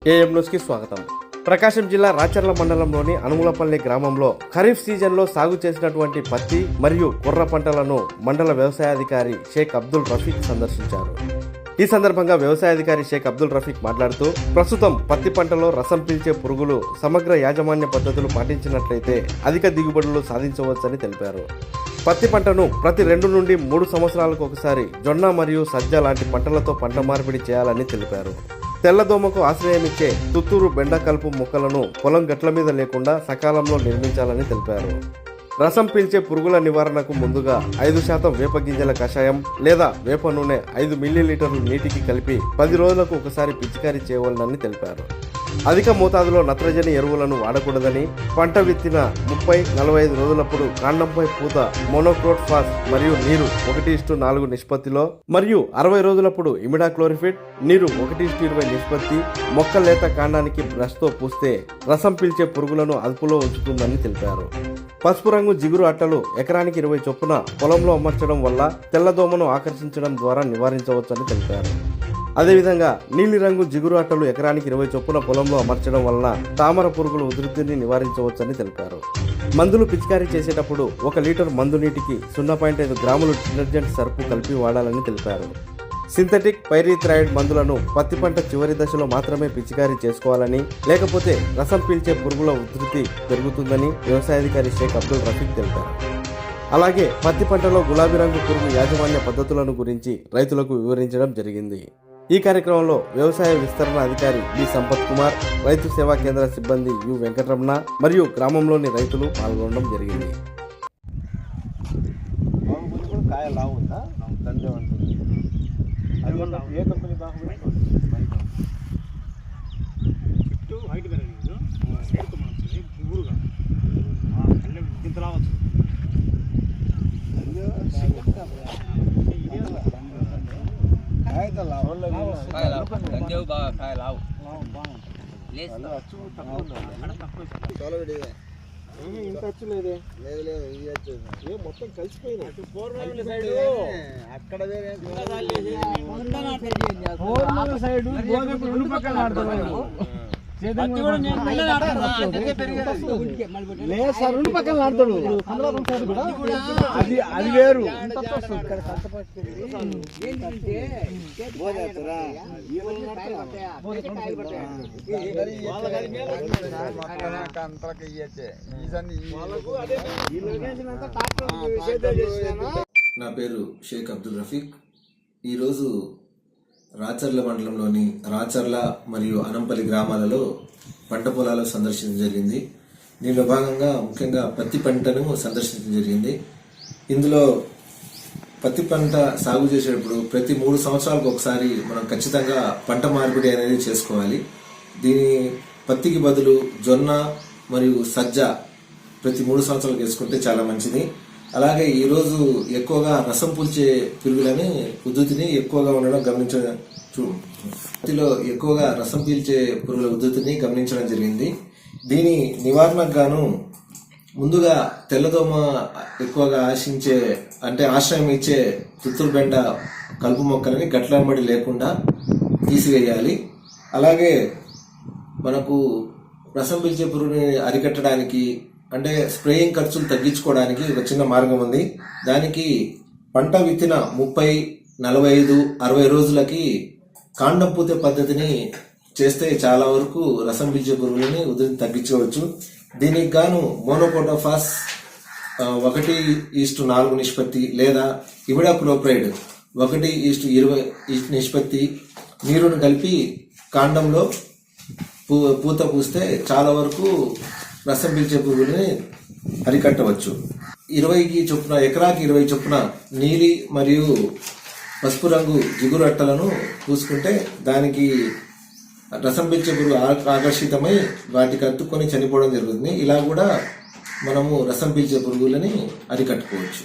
KM న్యూస్కి స్వాగతం. ప్రకాశం జిల్లా రాచర్ల మండలంలోని అనుములపల్లి గ్రామంలో ఖరీఫ్ సీజన్లో సాగు చేసినటువంటి పత్తి మరియు కొర్ర పంటలను మండల వ్యవసాయాధికారి షేక్ అబ్దుల్ రఫీక్ సందర్శించారు. ఈ సందర్భంగా వ్యవసాయాధికారి షేక్ అబ్దుల్ రఫీక్ మాట్లాడుతూ, ప్రస్తుతం పత్తి పంటలో రసం పీల్చే పురుగులు సమగ్ర యాజమాన్య పద్ధతులు పాటించినట్లయితే అధిక దిగుబడులు సాధించవచ్చని తెలిపారు. పత్తి పంటను ప్రతి 2 నుండి 3 సంవత్సరాలకు ఒకసారి జొన్న మరియు సజ్జ లాంటి పంటలతో పంట మార్పిడి చేయాలని తెలిపారు. తెల్లదోమకు ఆశ్రయమిచ్చే తుత్తూరు బెండ కలుపు మొక్కలను పొలం గట్ల మీద లేకుండా సకాలంలో నిర్మించాలని తెలిపారు. రసం పీల్చే పురుగుల నివారణకు ముందుగా 5% వేప గింజల కషాయం లేదా వేప నూనె 5 మిల్లీలీటర్లు నీటికి కలిపి 10 రోజులకు ఒకసారి పిచికారీ చేయవలనని తెలిపారు. అధిక మోతాదులో నత్రజని ఎరువులను వాడకూడదని, పంట విత్తిన 30-45 రోజులప్పుడు కాండంపై పూత మోనోక్రోటోఫాస్ మరియు నీరు 1:4 నిష్పత్తిలో మరియు 60 రోజులప్పుడు ఇమిడాక్లోరిఫిడ్ నీరు 1:20 నిష్పత్తి మొక్క లేత కాండానికి బ్రష్తో పూస్తే రసం పీల్చే పురుగులను అదుపులో ఉంచుతుందని తెలిపారు. పసుపు రంగు జిగురు అట్టలు ఎకరానికి 20 చొప్పున పొలంలో అమర్చడం వల్ల తెల్లదోమను ఆకర్షించడం ద్వారా నివారించవచ్చని తెలిపారు. అదేవిధంగా నీలి రంగు జిగురు అట్టలు ఎకరానికి 20 చొప్పున పొలంలో అమర్చడం వలన తామర పురుగుల ఉధృతిని నివారించవచ్చని తెలిపారు. మందులు పిచికారీ చేసేటప్పుడు 1 లీటర్ మందు నీటికి 0.5 గ్రాములు డిటర్జెంట్ సర్పు కలిపి వాడాలని తెలిపారు. సింథటిక్ పైరిథ్రాయిడ్ మందులను పత్తి పంట చివరి దశలో మాత్రమే పిచికారీ చేసుకోవాలని, లేకపోతే రసం పీల్చే పురుగుల ఉధృతి పెరుగుతుందని వ్యవసాయాధికారి షేక్ అబ్దుల్ రఫీక్ తెలిపారు. అలాగే పత్తి పంటలో గులాబీ రంగు పురుగు యాజమాన్య పద్ధతులను గురించి రైతులకు వివరించడం జరిగింది. ఈ కార్యక్రమంలో వ్యవసాయ విస్తరణ అధికారి బి సంపత్ కుమార్, రైతు సేవా కేంద్ర సిబ్బంది యు వెంకటరమణ మరియు గ్రామంలోని రైతులు పాల్గొనడం జరిగింది. మొత్తం కలిసిపోయింది. అక్కడ సైడ్ రెండు పక్కల లేదు సార్, రెండు పక్కన నాటుతాడు. అది వేరు. నా పేరు షేక్ అబ్దుల్ రఫీక్. ఈరోజు రాచర్ల మండలంలోని రాచర్ల మరియు అనంపల్లి గ్రామాలలో పంట పొలాలు సందర్శించడం జరిగింది. దీనిలో భాగంగా ముఖ్యంగా పత్తి పంటను సందర్శించడం జరిగింది. ఇందులో పత్తి పంట సాగు చేసేటప్పుడు ప్రతి 3 సంవత్సరాలకు ఒకసారి మనం ఖచ్చితంగా పంట మార్పిడి అనేది చేసుకోవాలి. దీని పత్తికి బదులు జొన్న మరియు సజ్జ ప్రతి 3 సంవత్సరాలకు వేసుకుంటే చాలా మంచిది. అలాగే ఈరోజు ఎక్కువగా రసం పూల్చే పురుగులని ఉధృతిని ఎక్కువగా ఉండడం పత్తిలో ఎక్కువగా రసం పీల్చే పురుగుల ఉధృతిని గమనించడం జరిగింది. దీని నివారణకు గాను ముందుగా తెల్లదోమ ఎక్కువగా ఆశ్రయం ఇచ్చే తుత్తూరు బెండ కలుపు మొక్కలని గట్లంబడి లేకుండా తీసివేయాలి. అలాగే మనకు రసం పీల్చే పురుగుని అరికట్టడానికి అంటే స్ప్రేయింగ్ ఖర్చులు తగ్గించుకోవడానికి ఒక చిన్న మార్గం ఉంది. దానికి పంట విత్తిన 30, 45, 60 రోజులకి కాండం పూతే పద్ధతిని చేస్తే చాలా వరకు రసం పీల్చే పురుగులని ఉధృతి తగ్గించవచ్చు. దీనికి గాను మోనోక్రోటోఫాస్ 1:4 నిష్పత్తి లేదా ఇమిడాక్లోప్రైడ్ 1:20 నిష్పత్తి నీరును కలిపి కాండంలో పూత పూస్తే చాలా వరకు రసం పీల్చే పురుగుని అరికట్టవచ్చు. 20 చొప్పున ఎకరాకి 20 చొప్పున నీలి మరియు పసుపు రంగు జిగురు అట్టలను పూసుకుంటే దానికి రసం పీల్చే పురుగు ఆకర్షితమై వాటికి అతుక్కొని చనిపోవడం జరుగుతుంది. ఇలా కూడా మనము రసం పీల్చే పురుగులని అరికట్టుకోవచ్చు.